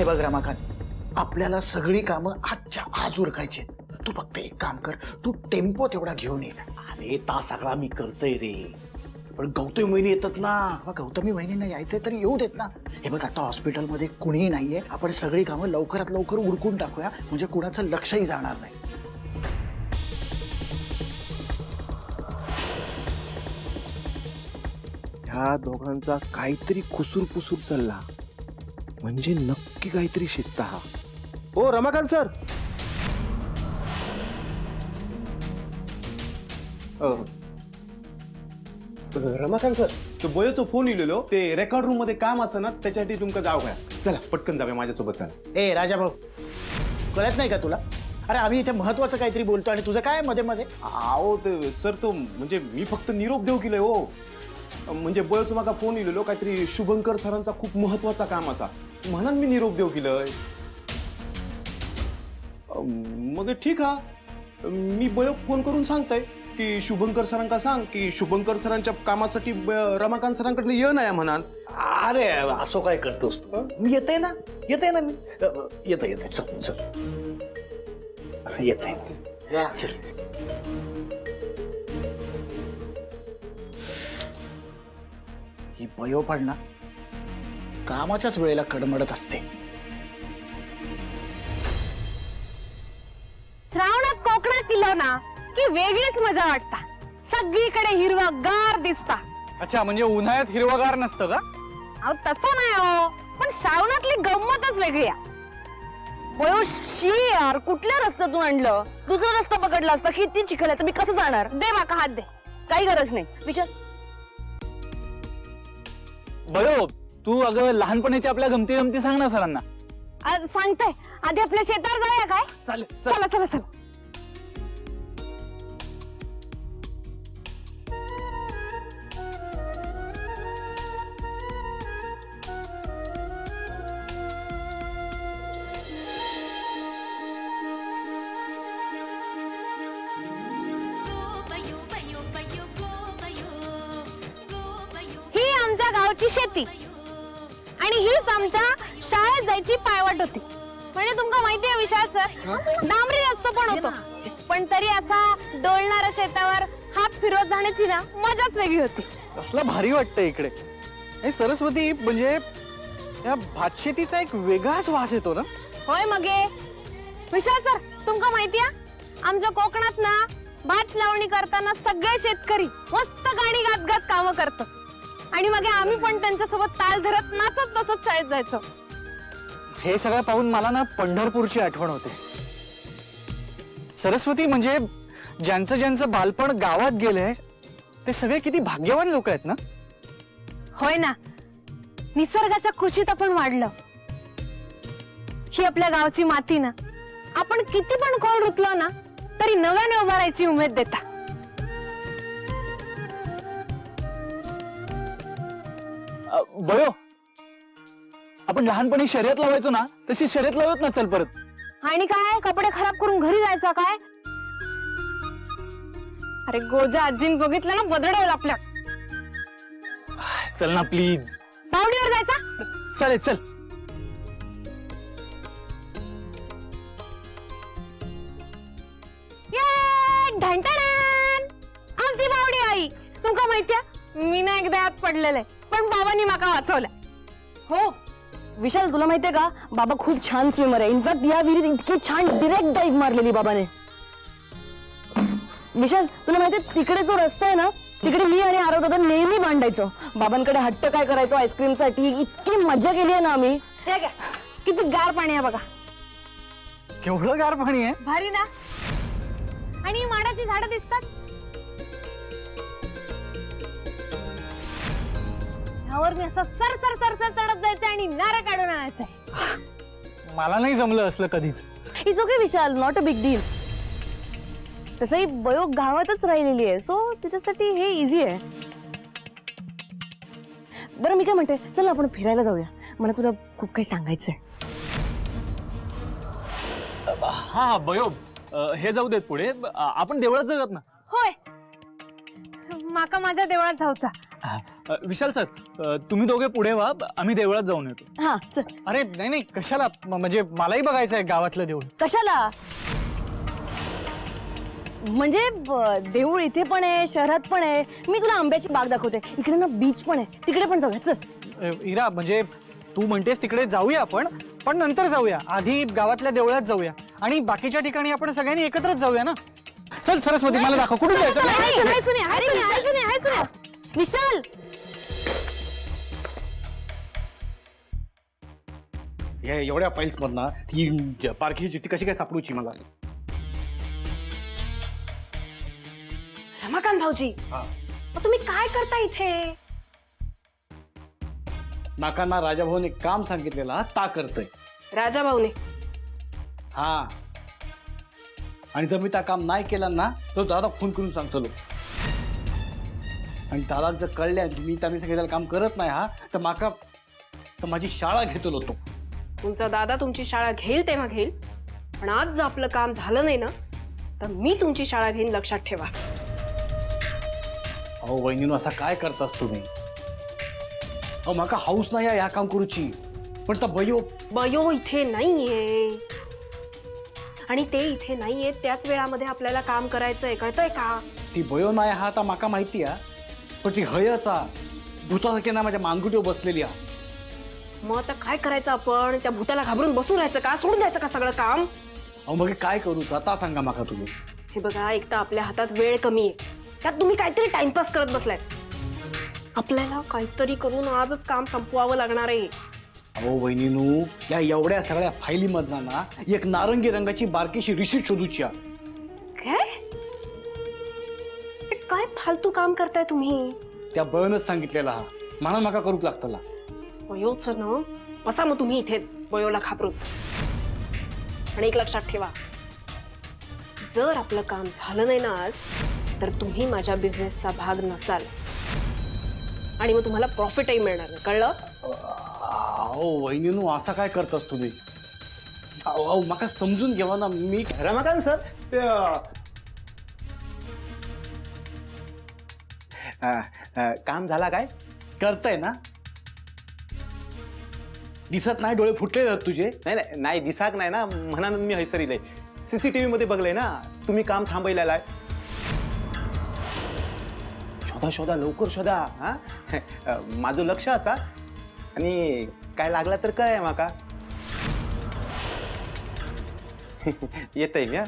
हे बघ रमाकांत, आपल्याला सगळी कामं आजच्या आज उरकायची. तू फक्त एक काम कर, तू टेम्पो तेवढा घेऊन ये. अरे ता सगळा मी करतोय रे, पण गौतमी महिने येतात ना. गौतमी वहिनींना यायचंय तर येऊ देत ना. हे बघ, आता हॉस्पिटलमध्ये कुणीही नाहीये, आपण सगळी कामं लवकरात लवकर उरकून टाकूया, म्हणजे कुणाचं लक्षही जाणार नाही. ह्या दोघांचा काहीतरी कुसूर पुसूर चालला, म्हणजे नक्की काहीतरी शिस्त. हा ओ रमाकांत सर. रमाकांत सर, तो बयोचो फोन इलेलो ते रेकॉर्ड रूम मध्ये काम असं ना, त्याच्यासाठी तुमका जाऊ घ्या. चला पटकन जाऊया माझ्यासोबत. चला. ए राजा भाऊ, कळत नाही का तुला? अरे आम्ही इथे महत्वाचं काहीतरी बोलतो आणि तुझं काय मध्ये मध्ये? आओ ते सर, तो म्हणजे मी फक्त निरोप देऊ केलंय हो. म्हणजे बयोचो माका फोन इलेलो, काहीतरी शुभंकर सरांचा खूप महत्वाचा काम असा म्हणून मी निरोप देऊ केलंय. मग ठीक हा, मी बयो फोन करून सांगताय की शुभंकर सरांका सांग की शुभंकर सरांच्या कामासाठी रमाकांत सरांकडे ये ना म्हणाल. अरे असं काय करतोस तू? मी येते ना मी. येते चल चल येते. चल. ही बयो पण ना कामाच्याच वेळेला कडमडत असते. श्रावणात कोकणात गेलो ना की वेगळीच मजा वाटता. सगळीकडे हिरवागार दिसता. अच्छा, म्हणजे उन्हाळ्यात हिरवागार नसतं का? अहो तसं नाही हो, पण श्रावणातली गंमतच वेगळी आहे. होय शी यार, कुठल्या रस्त्यातून आणलं? दुसरा रस्ता पकडला असता. किती चिखल आहे, तर मी कसं जाणार? दे माका हात दे. काही गरज नाही. विचार. बयो, तू अगं लहानपणीच्या आपल्या गमती गमती सांग ना सरांना. सांगते. आधी आपल्या शेतावर जाऊया काय? चालेल. चला चला चला. ही आमच्या गावची शेती आणि हीच आमच्या शाळेत जायची पायवाट होती. म्हणजे तुमका माहिती आहे विशाल सर, डांबरी रस्तो पण होतो, पण तरी असा डोलणाऱ्या शेतावर हात फिरवत जाण्याची ना मजाच वेगळी होती. कसला भारी वाटतं इकडे. हे सरस्वती, म्हणजे या भातशेतीचा एक वेगळाच वास येतो ना. होय मगे विशाल सर, तुमका माहिती आहे आमच्या कोकणात ना भात लावणी करताना सगळे शेतकरी मस्त गाणी गात गात कामं करतात आणि मग आम्ही पण त्यांच्यासोबत ताल धरत नाचत नाचत शाळेत जायचो. हे सगळं पाहून मला ना पंढरपूरची आठवण होते. सरस्वती, म्हणजे ज्यांचं ज्यांचं बालपण गावात गेलंय ते सगळे किती भाग्यवान लोक आहेत ना. होय ना, निसर्गाच्या खुशीत आपण वाढलं. ही आपल्या गावची माती ना, आपण किती पण खोल रुतलो ना तरी नव्याने उभारायची उमेद देता. बयो, आपण लहानपणी शर्यत लावायचो ना, तशी शर्यत लावत ना. चल परत. आणि काय कपडे खराब करून घरी जायचा काय? अरे गोजा आजीन बघितलं ना बदडेल आपल्या. चल ना प्लीज. पावडीवर जायचा. चालेल चल. ढंटण आमची बावडी आई. तुमका माहितीये मी ना एकदा आत पडलेले, पण बाबांनी माका वाचवलं. हो विशाल, तुला माहितीये का बाबा खूप छान स्विमर आहे. इनफॅक्ट या विहिरीत इतकी छान डिरेक्ट डाईव्ह मारलेली बाबाने. विशाल, तुला माहितीये तिकडे जो रस्ता आहे ना, तिकडे मी आणि आरव दादा नेहमी मांडायचो. बाबांकडे हट्ट काय करायचो आईस्क्रीम साठी. इतकी मजा केली आहे ना आम्ही. हे घ्या, किती गार पाणी आहे बघा. केवढं गार पाणी आहे. भारी ना. आणि माडाची झाडं दिसतात. ह्यावर मी असं सर सर सर सर चढत जायचं आणि नारळ काढून आणायचंय. मला नाही जमलं असलं कधीच. It's okay Vishal, not a big deal. तसंही बयो गावातच राहिलेली आहे, सो तिच्यासाठी हे इझी आहे. बरं मी काय म्हणते, चल आपण फिरायला जाऊया. मला तुला खूप काही सांगायचंय. हा बयो, हे जाऊ देत पुढे. आपण देवळात जाऊयात ना. होय, माका माझ्या देवळात जाऊचा. विशाल सर, तुम्ही दोघे पुढे व्हा, आम्ही देवळात जाऊन येतो. हा चल. अरे नाही नाही कशाला म्हणजे मलाही बघायचं आहे गावातलं देऊळ. कशाला? म्हणजे देऊळ इथे पण आहे, शहरात पण आहे. मी तुला आंब्याची बाग दाखवते. इकडे ना बीच पण आहे, तिकडे पण जाऊया चल. इरा म्हणजे तू म्हणतेस तिकडे जाऊया आपण, पण नंतर जाऊया. आधी गावातल्या देवळात जाऊया आणि बाकीच्या ठिकाणी आपण सगळ्यांनी एकत्रच जाऊया ना. चल सरस्वती मला दाखव कुठून जायचं. विशाल या एवढ्या फाईल्स मधना ही पारखीची चिठ्ठी कशी काय सापडूची मला? रमाकांत भाऊजी, मग तुम्ही काय करता इथे? नाकांना राजाभाऊने काम सांगितलेलं हा, ता करतोय. राजा भाऊने? हा, आणि जर मी त्या काम नाही केलं ना तर दादा फोन करून सांगतो लो. आणि दादा जर कळल्या मी त्यांनी सांगितलेलं काम करत नाही हा, तर माझी शाळा घेतो तो. तुमचा दादा तुमची शाळा घेईल तेव्हा घेईल, पण आज जर आपलं काम झालं नाही ना तर मी तुमची शाळा घेईन, लक्षात ठेवा. अहो वहिनीनो, असा काय करतास तुम्ही? अहो माका हाऊस नाही या काम करूची, पण तर बयो इथे नाहीये आणि ते इथे नाहीये त्याच वेळामध्ये आपल्याला काम करायचंय, कळतंय का? ती बयो नाही हा आता माका माहिती आहे, पण ती हयचा भूतासारखी ना माझ्या मानगुटीवर बसलेली आहे. मग आता काय करायचं आपण? त्या भूताला घाबरून बसून राहायचं का? सोडून द्यायचं का सगळं काम? अहो मग काय करू आता सांगा माका तुम्ही. हे बघा, एक तर आपल्या हातात वेळ कमी आहे, त्यात तुम्ही काहीतरी टाइमपास करत बसलाय. आपल्याला काहीतरी करून आजच काम संपवावं लागणार आहे. अहो वहिनीनू, या एवढ्या सगळ्या फायली मधना ना एक नारंगी रंगाची बारकीशी रिसीट शोधूची आहे. काय हे काय फालतू काम करताय तुम्ही? त्या बयोनच सांगितलेला हा, म्हणा माका करूक लागतला. बयोच ना, बसा मग तुम्ही इथेच बयोला घाबरून. आणि एक लक्षात ठेवा, जर आपलं काम झालं नाही ना आज तर तुम्ही माझ्या बिझनेसचा भाग नसाल आणि मग तुम्हाला प्रॉफिटही मिळणार नाही, कळलं? अहो वहिनीनू, असा काय करतास तुम्ही? अहो माका समजून घ्यावा ना. मी रमाकांत सर, काम झाला काय? करताय ना? दिसत नाही, डोळे फुटले आहेत तुझे. नाही नाही दिसाक नाही ना, म्हणून मी हैसरीलय. सीसीटीव्ही मध्ये बघलंय ना तुम्ही काम थांबवलेलं आहे. शोधा शोधा, लवकर शोधा. हा माझं लक्ष असा, आणि काय लागला तर काय माका येतय मी.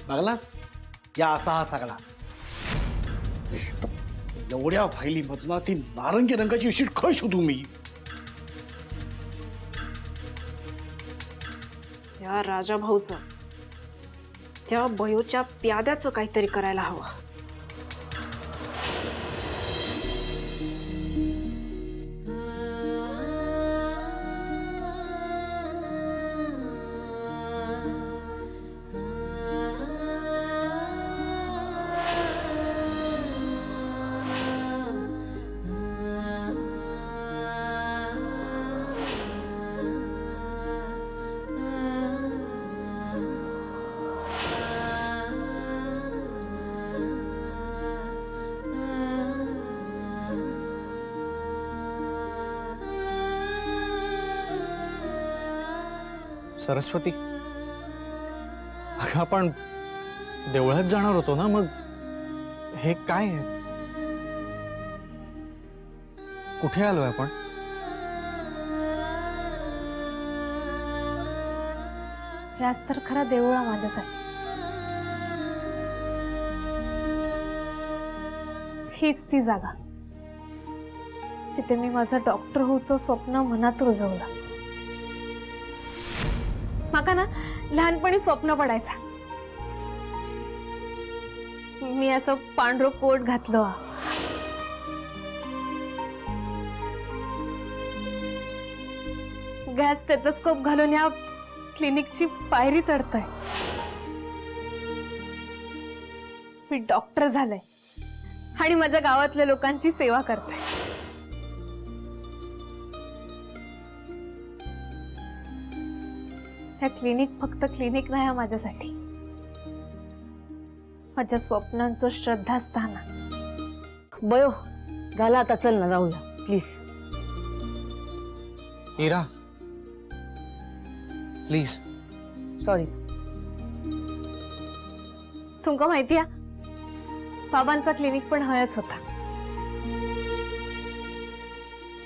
लागलास या असा हा सगळा. एवढ्या फायली मधना ती नारंगी रंगाची शीट खय शोधू मी? या राजा भाऊचं त्या बयोच्या प्याद्याचं काहीतरी करायला हवं. सरस्वती, अगं आपण देवळात जाणार होतो ना, मग हे काय आहे? कुठे आलोय आपण? याच तर खरा देऊळ आहे माझ्यासाठी. हीच ती जागा तिथे मी माझं डॉक्टर होऊचं स्वप्न मनात रुजवलं. माका ना लहानपणी स्वप्न पडायचा, मी असं पांढरं कोट घातलं, गॅस स्टेथोस्कोप घालून या क्लिनिकची पायरी चढतोय. मी डॉक्टर झाले आणि माझ्या गावातल्या लोकांची सेवा करते. ह्या क्लिनिक फक्त क्लिनिक नाही माझ्यासाठी, माझ्या स्वप्नांचं श्रद्धास्थान. बयो झालं आता, चल ना जाऊया प्लीज. Ira please. सॉरी. तुमका माहिती आहे बाबांचा क्लिनिक पण हयच होता.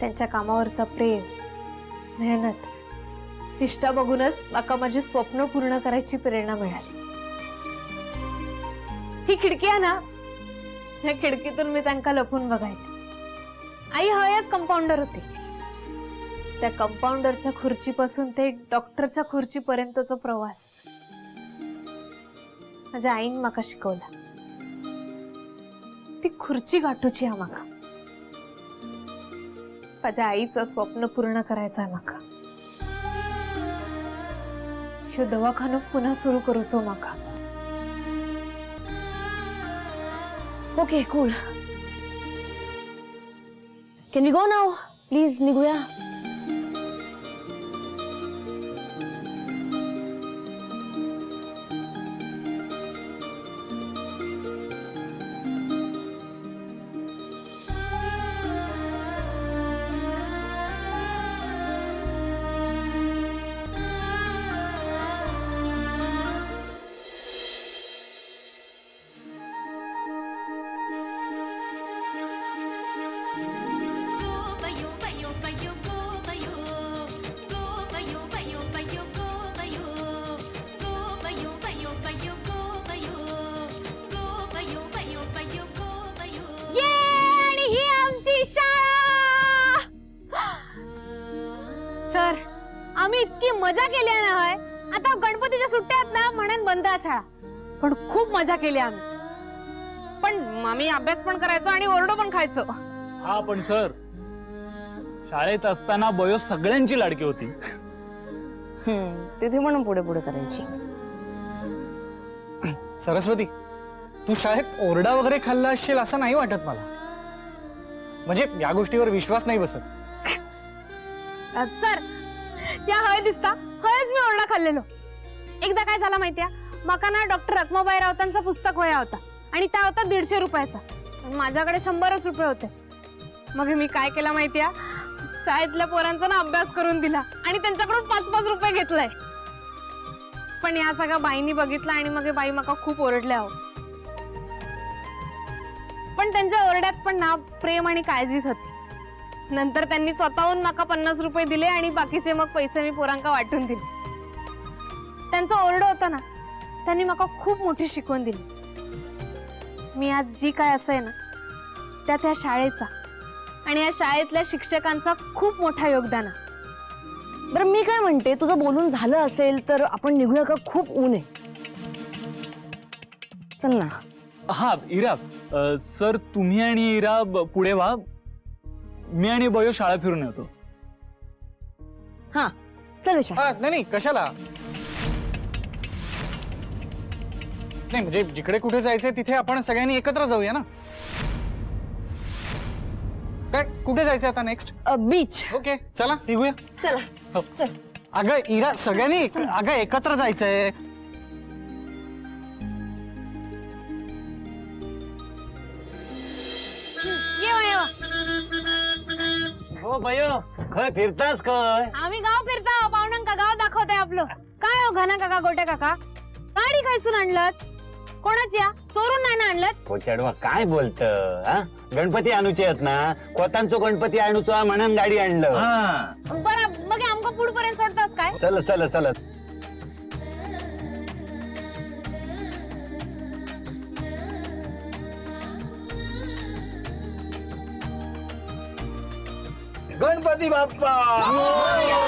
त्यांच्या कामावरचा प्रेम, मेहनत, निष्ठा बघूनच माका माझी स्वप्न पूर्ण करायची प्रेरणा मिळाली. ही खिडकी आहे ना, या खिडकीतून मी त्यांना लपून बघायचे. आई हयच कंपाऊंडर होती. त्या कंपाऊंडरच्या खुर्चीपासून ते डॉक्टरच्या खुर्चीपर्यंतचा प्रवास माझ्या आईन माका शिकवला. ती खुर्ची गाठूची आहे माका. माझ्या आईचं स्वप्न पूर्ण करायचं आहे माका. ह्यो दवाखाना पुन्हा सुरू करूचो माका. Okay cool. Can we go now please? निघूया. सर आम्ही इतकी मजा केली आहे ना. होय आता गणपतीच्या सुट्ट्या आहेत ना म्हणून बंद आहे शाळा, पण खूप मजा केली आम्ही. पण आम्ही अभ्यास पण करायचो आणि ओरडो पण खायचो. हा पण सर, शाळेत असताना बयो सगळ्यांची लाडकी होती. तिथे म्हणून पुढे पुढे करायची. सरस्वती, तू शाळेत ओरडा वगैरे खाल्ला असशील असं नाही वाटत मला. म्हणजे या गोष्टीवर विश्वास नाही बसत. सर या हय दिसता हयच मी ओरडा खाल्लेलो. एकदा काय झालं माहितीये, माका ना डॉक्टर रखमाबाई रावतांचं पुस्तक वया होता आणि त्या होता 150 रुपयाचा. माझ्याकडे 100 रुपये होते. मग मी काय केलं माहितीये, शाळेतल्या पोरांचा ना अभ्यास करून दिला आणि त्यांच्याकडून 5-5 रुपये घेतलाय. पण या सगळ्या बाईंनी बघितलं आणि मग बाई माका खूप ओरडल्या. हो पण त्यांच्या ओरड्यात पण ना प्रेम आणि काळजीच होती. नंतर त्यांनी स्वतःहून माका 50 रुपये दिले आणि बाकीचे मग पैसे मी पोरांका वाटून दिले. त्यांचं ओरडं होतं ना, त्यांनी माका खूप मोठी शिकवण दिली. मी आज जी काय असं ना त्यात या शाळेचा आणि या शाळेतल्या शिक्षकांचा खूप मोठा योगदान आहे. बरं मी काय म्हणते, तुझं बोलून झालं असेल तर आपण निघूया का? खूप ऊन आहे. चल ना. हा इरा, सर तुम्ही आणि इरा पुढे व्हा, मी आणि बयो शाळा फिरून येतो. हा चल विशाल. नाही कशाला. नाही म्हणजे जिकडे कुठे जायचंय तिथे आपण सगळ्यांनी एकत्र जाऊया ना. काय कुठे जायचंय आता नेक्स्ट? बीच. ओके चला निघूया. चला हो. चल. अगं इरा, सगळ्यांनी अगं एकत्र जायचंय. येवा येवा. हो भयो, खय फिरतास खय? आम्ही गाव फिरता, पाहुण्यांका गाव दाखवतोय आपलं. काय हो घना काका, गोट्या काका, गाडी खायसून आणलं? कोणाची या? चोरून नाही ना आणलं? कोचडवा काय बोलत? गणपती आणूचे आहेत ना, कोतांचो गणपती आणूचो म्हणून गाडी आणलं. बरं मग आमका पुढपर्यंत सोडतास काय? चल चल चल. गणपती बाप्पा मोरया!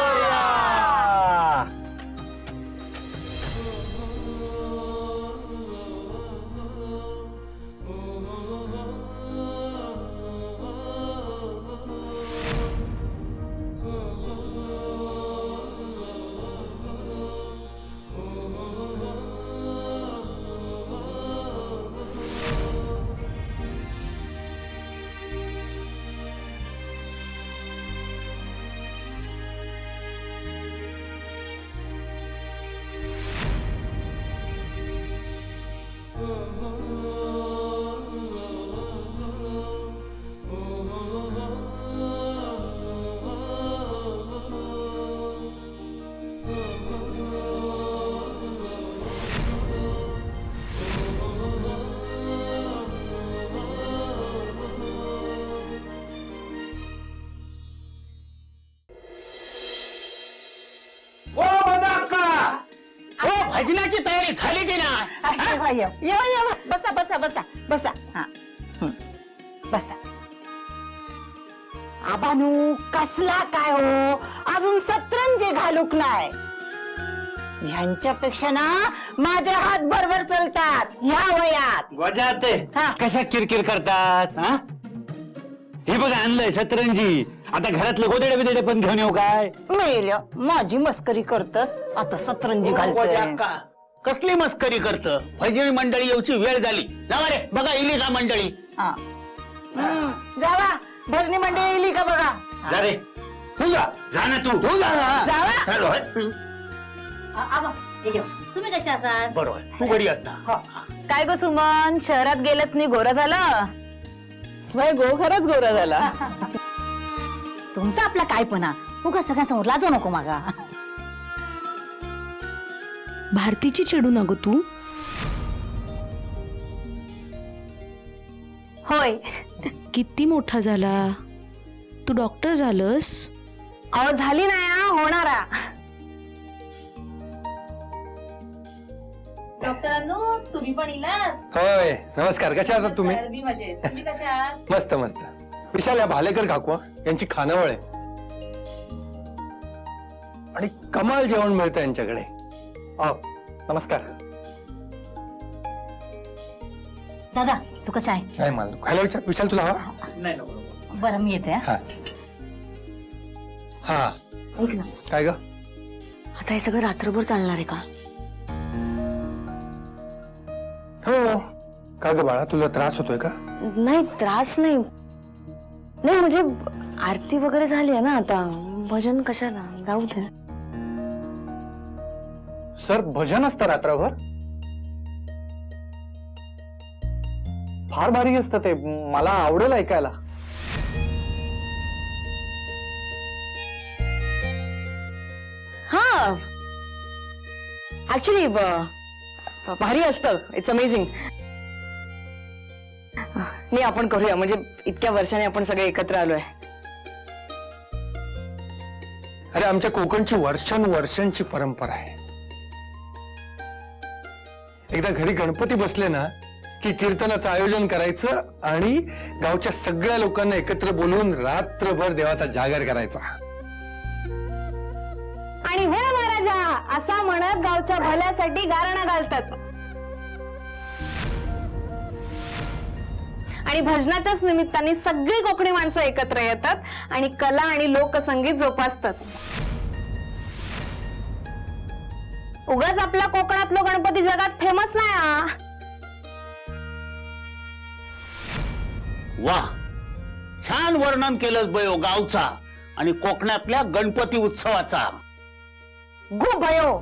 बसा बसा बसा बसा हा बसा. आबानू कसला काय हो, अजून सतरंजी घालूक नाही. ह्यांच्यापेक्षा ना माझे हात बरोबर चालतात ह्या वयात. वजाते हा. कशा किरकिर करतास हा? हे बघा आणलंय सतरंजी. आता घरातले गोदेडे बिदेडे पण घेऊन येऊ काय? मेल माझी मस्करी करतस आता सतरंजी घालतोय. कसली मस्करी करत भजनी मंडळी येऊची वेळ झाली. जावा रे बघा इली का मंडळी. हा. जावा भजनी मंडळी येईल का बघा. जा रे तू जा जा ना तू जा ना. जावा. हॅलो तुम्ही कशा असाल? बरोबर तू घरी असता. काय गो सुमन, शहरात गेलंच नाही, गोरा झालं? वय गो खरंच गोरा झाला. तुमचा आपला काय पणा उगा सगळ्या समोर लाजू नको मागा. भारतीची चिडू नको तू. होय, किती मोठा झाला तू, डॉक्टर झालंस? अहो झाली नाही, होणारा. डॉक्टरांनो तुम्ही पण इलाज. होय नमस्कार. कशा आहात तुम्ही? तुम्ही कशा आहात? मस्त मस्त. विशाल या भालेकर काकू यांची खानावळ आहे आणि कमाल जेवण मिळतं यांच्याकडे. नमस्कार. दादा तू कशा आहे? नाही मला खायला विचार. विशाल तुला हवा? बरं मी येते. हा हा ऐक ना, काय ग? आता हे सगळं रात्रभर चालणार आहे का? हो का ग बाळा, तुला त्रास होतोय का? नाही त्रास नाही, नाही म्हणजे आरती वगैरे झाली आहे ना, आता भजन कशाला, जाऊ दे. सर भजन असतं रात्रभर? फार भारी असतं ते, मला आवडेल ऐकायला. हा ऍक्च्युली भारी असतं. It's amazing. नाही आपण करूया, म्हणजे इतक्या वर्षाने आपण सगळे एकत्र आलोय. अरे आमच्या कोकणची वर्षानुवर्षांची परंपरा आहे. एकदा घरी गणपती बसले ना की कीर्तनाचं आयोजन करायचं आणि गावच्या सगळ्या लोकांना एकत्र बोलवून रात्रभर देवाचा जागर करायचा. आणि हो महाराजा असा म्हणत गावच्या भल्यासाठी गारणा घालतात. आणि भजनाच्याच निमित्ताने सगळी कोकणी माणसं एकत्र येतात आणि कला आणि लोकसंगीत जोपासतात. उगाच आपला कोकणातलो गणपती जगात फेमस नाही हा. वा, छान वर्णन केलंस बयो गावचा आणि कोकणातल्या गणपती उत्सवाचा. गो भयो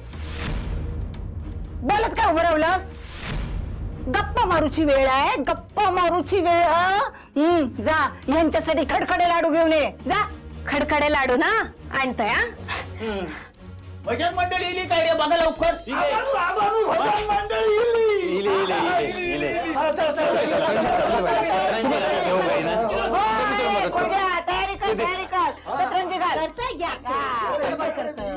बोलत काय उभं राहिलंस? गप्पा मारूची वेळ आहे, गप्पा मारूची वेळ. जा यांच्यासाठी खडखडे लाडू घेऊन ये जा. खडखडे लाडू ना आणतोय हा. भजन मंडळी इली काय रे, बघा लवकर. तयारी कर तयारी कर. सतरंजी घाल. गडबड करतोय.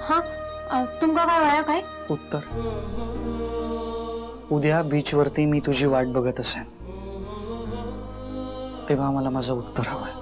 हा तुमका काय वया काय? उत्तर. उद्या बीचवरती मी तुझी वाट बघत असेन, तेव्हा मला माझं उत्तर हवंय.